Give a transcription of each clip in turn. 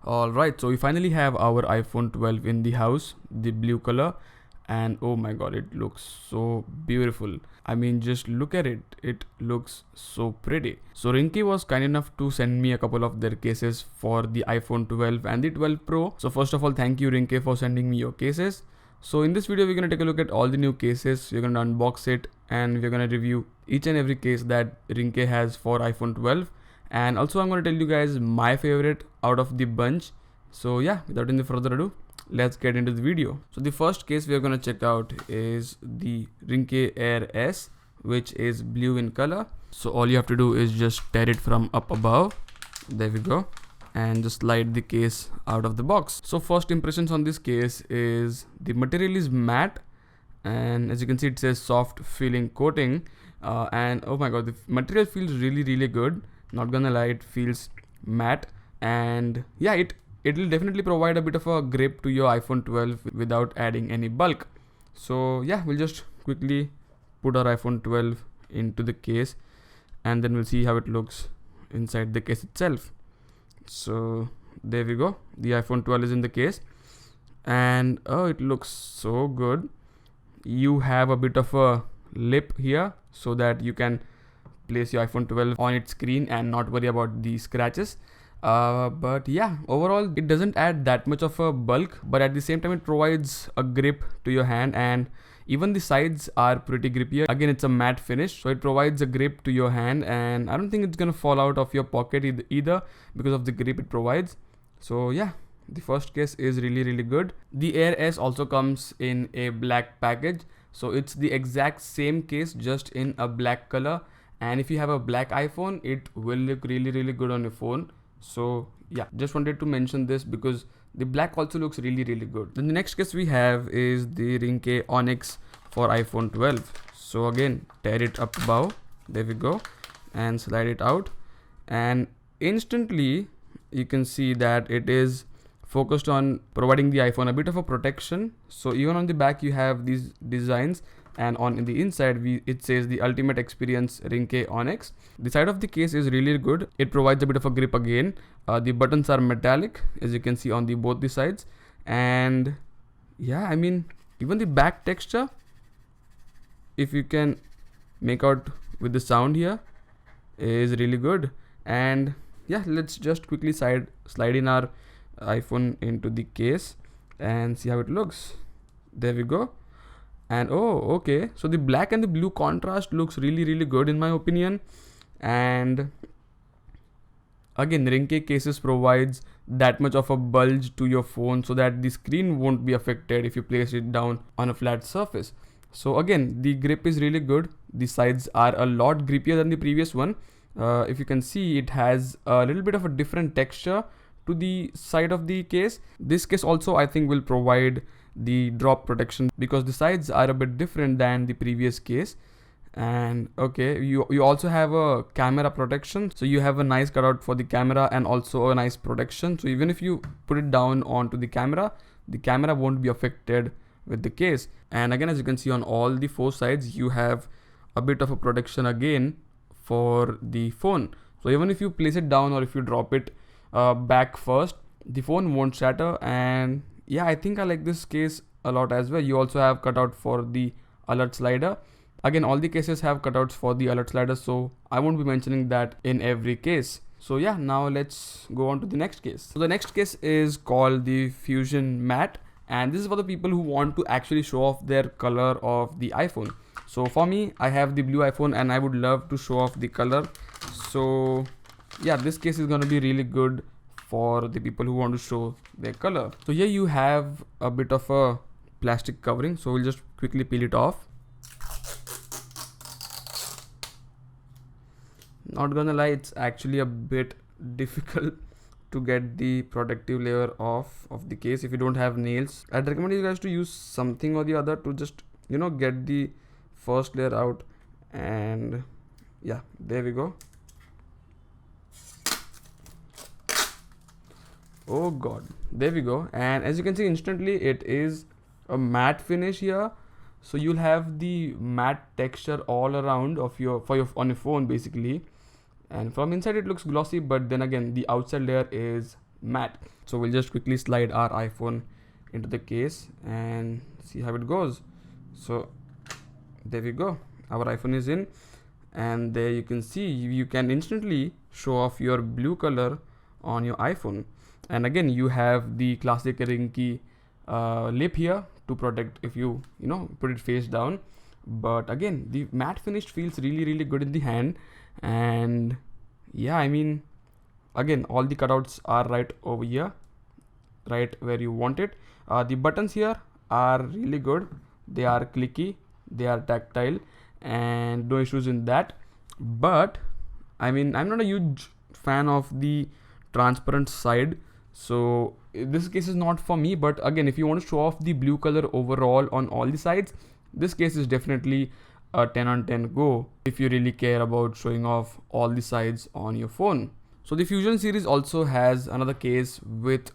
Alright, so we finally have our iPhone 12 in the house, the blue color, and oh my god, it looks so beautiful. I mean, just look at it, it looks so pretty. So Rinky was kind enough to send me a couple of their cases for the iPhone 12 and the 12 Pro. So first of all, thank you Rinky for sending me your cases. So in this video, we're gonna take a look at all the new cases, we're gonna unbox it, and we're gonna review each and every case that Rinky has for iPhone 12. And also I'm going to tell you guys my favorite out of the bunch. So yeah, without any further ado, let's get into the video. So the first case we're going to check out is the Rinky Air S, which is blue in color. So all you have to do is just tear it from up above. There we go. And just slide the case out of the box. So first impressions on this case is the material is matte, and as you can see it says soft feeling coating, and oh my god, the material feels really good. Not gonna lie, it feels matte, and yeah, it will definitely provide a bit of a grip to your iPhone 12 without adding any bulk. So yeah, we'll just quickly put our iPhone 12 into the case, and then we'll see how it looks inside the case itself. So there we go, the iPhone 12 is in the case, and oh, it looks so good. You have a bit of a lip here so that you can place your iPhone 12 on its screen and not worry about the scratches. But yeah, overall it doesn't add that much of a bulk, but at the same time it provides a grip to your hand, and even the sides are pretty grippier. Again, it's a matte finish, so it provides a grip to your hand, and I don't think it's gonna fall out of your pocket either because of the grip it provides. So yeah, the first case is really good. The Air S also comes in a black package, so it's the exact same case, just in a black color. And if you have a black iPhone, it will look really good on your phone. So yeah, just wanted to mention this because the black also looks really good. Then the next case we have is the Rinky Onyx for iPhone 12. So again, tear it up above, there we go, and slide it out, and instantly you can see that it is focused on providing the iPhone a bit of a protection. So even on the back you have these designs, and on the inside it says the ultimate experience Rinky Onyx. The side of the case is really good. It provides a bit of a grip again. The buttons are metallic, as you can see on both the sides, and yeah, I mean, even the back texture, if you can make out with the sound here, is really good. And yeah, let's just quickly slide in our iPhone into the case and see how it looks. There we go. And oh, okay, so the black and the blue contrast looks really good in my opinion. And again, Rinky cases provides that much of a bulge to your phone so that the screen won't be affected if you place it down on a flat surface. So again, the grip is really good. The sides are a lot grippier than the previous one. If you can see, it has a little bit of a different texture to the side of the case. This case also I think will provide the drop protection because the sides are a bit different than the previous case. And okay, you also have a camera protection, so you have a nice cutout for the camera and also a nice protection. So even if you put it down onto the camera won't be affected with the case. And again, as you can see, on all the four sides you have a bit of a protection again for the phone. So even if you place it down or if you drop it back first, the phone won't shatter. And yeah, I think I like this case a lot as well. You also have cutout for the alert slider. Again, all the cases have cutouts for the alert slider, so I won't be mentioning that in every case. So yeah, now let's go on to the next case. So the next case is called the Fusion Matte, and this is for the people who want to actually show off their color of the iPhone. So for me, I have the blue iPhone and I would love to show off the color. So yeah, this case is going to be really good for the people who want to show their color. So here you have a bit of a plastic covering, so we'll just quickly peel it off. Not gonna lie, it's actually a bit difficult to get the protective layer off of the case if you don't have nails. I'd recommend you guys to use something or the other to just, you know, get the first layer out. And yeah, there we go. Oh god, there we go. And as you can see, instantly it is a matte finish here, so you'll have the matte texture all around of on your phone basically. And from inside it looks glossy, but then again the outside layer is matte. So we'll just quickly slide our iPhone into the case and see how it goes. So there we go, our iPhone is in, and there you can see you can instantly show off your blue color on your iPhone. And again, you have the classic Rinky lip here to protect if you put it face down. But again, the matte finish feels really good in the hand. And yeah, I mean, again, all the cutouts are right over here, right where you want it. The buttons here are really good, they are clicky, they are tactile, and no issues in that. But I mean, I'm not a huge fan of the transparent side, so this case is not for me. But again, if you want to show off the blue color overall on all the sides, this case is definitely a 10 on 10 go if you really care about showing off all the sides on your phone. So the Fusion series also has another case with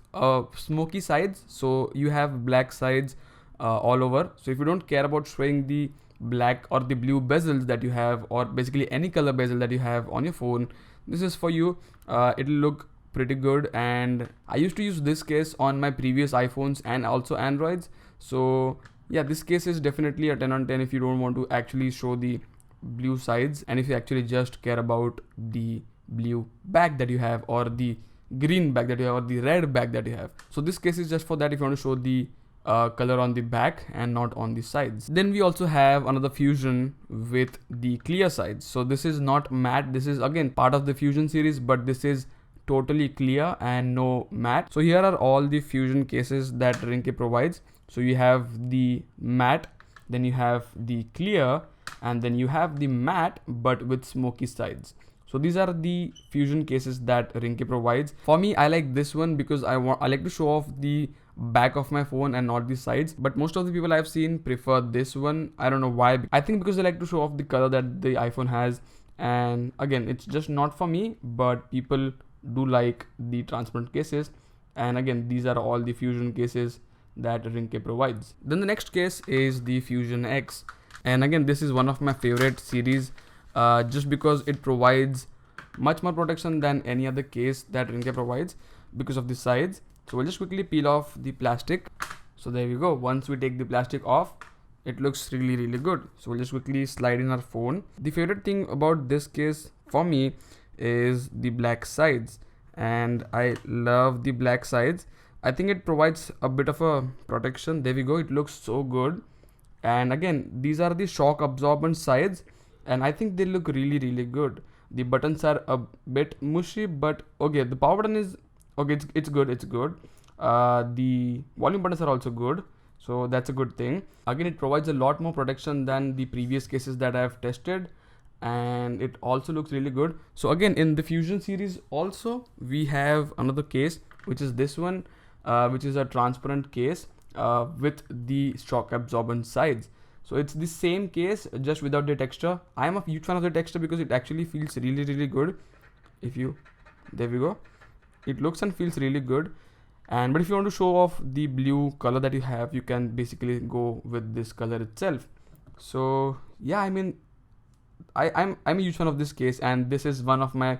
smoky sides, so you have black sides all over. So if you don't care about showing the black or the blue bezels that you have, or basically any color bezel that you have on your phone, this is for you. It'll look pretty good, and I used to use this case on my previous iPhones and also Androids. So yeah, this case is definitely a 10 on 10 if you don't want to actually show the blue sides, and if you actually just care about the blue back that you have, or the green back that you have, or the red back that you have. So this case is just for that, if you want to show the color on the back and not on the sides. Then we also have another Fusion with the clear sides. So this is not matte, this is again part of the Fusion series, but this is totally clear and no matte. So here are all the Fusion cases that Rinky provides. So you have the matte, then you have the clear, and then you have the matte but with smoky sides. So these are the Fusion cases that Rinky provides. For me, I like this one because I like to show off the back of my phone and not the sides. But most of the people I've seen prefer this one. I don't know why. I think because they like to show off the color that the iPhone has. And again, it's just not for me, but people do like the transparent cases. And again, these are all the Fusion cases that Rinky provides. Then the next case is the Fusion X. And again, this is one of my favorite series. Just because it provides much more protection than any other case that Rinky provides because of the sides. So we'll just quickly peel off the plastic. So there we go. Once we take the plastic off, it looks really good. So we'll just quickly slide in our phone. The favorite thing about this case for me is the black sides, and I love the black sides. I think it provides a bit of a protection. There we go. It looks so good. And again, these are the shock absorbent sides, and I think they look really good. The buttons are a bit mushy, but okay, the power button is okay, it's good. The volume buttons are also good, so that's a good thing. Again, it provides a lot more protection than the previous cases that I have tested, and it also looks really good. So again, in the Fusion series also we have another case, which is this one, which is a transparent case with the shock absorbent sides. So it's the same case, just without the texture. I am a huge fan of the texture because it actually feels really good. There we go. It looks and feels really good. But if you want to show off the blue color that you have, you can basically go with this color itself. So yeah, I mean, I'm a huge fan of this case, and this is one of my,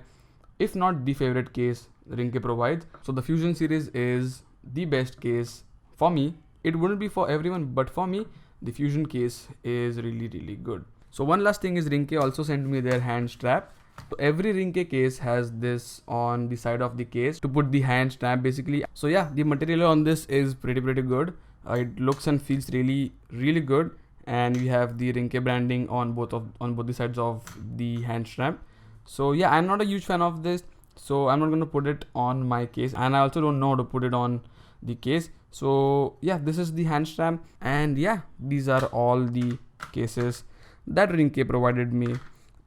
if not the favorite case Rinky provides. So the Fusion series is the best case for me. It wouldn't be for everyone, but for me, the Fusion case is really good. So one last thing is, Rinky also sent me their hand strap. So every Rinky case has this on the side of the case to put the hand strap basically. So yeah, the material on this is pretty good. It looks and feels really good, and we have the Rinky branding on both the sides of the hand strap. So yeah, I'm not a huge fan of this, so I'm not going to put it on my case, and I also don't know how to put it on the case. So yeah, this is the hand strap, and yeah, these are all the cases that Rinky provided me.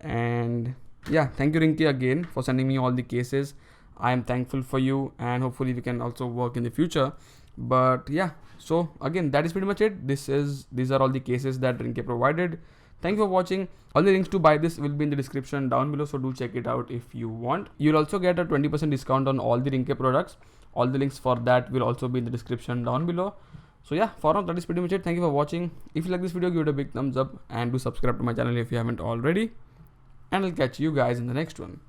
And yeah, thank you Rinky again for sending me all the cases. I am thankful for you, and hopefully we can also work in the future. But yeah, so again, that is pretty much it. These are all the cases that Rinky provided. Thank you for watching. All the links to buy this will be in the description down below, so do check it out if you want. You'll also get a 20% discount on all the Rinky products. All the links for that will also be in the description down below. So yeah, for now that is pretty much it. Thank you for watching. If you like this video, give it a big thumbs up, and do subscribe to my channel if you haven't already. And I'll catch you guys in the next one.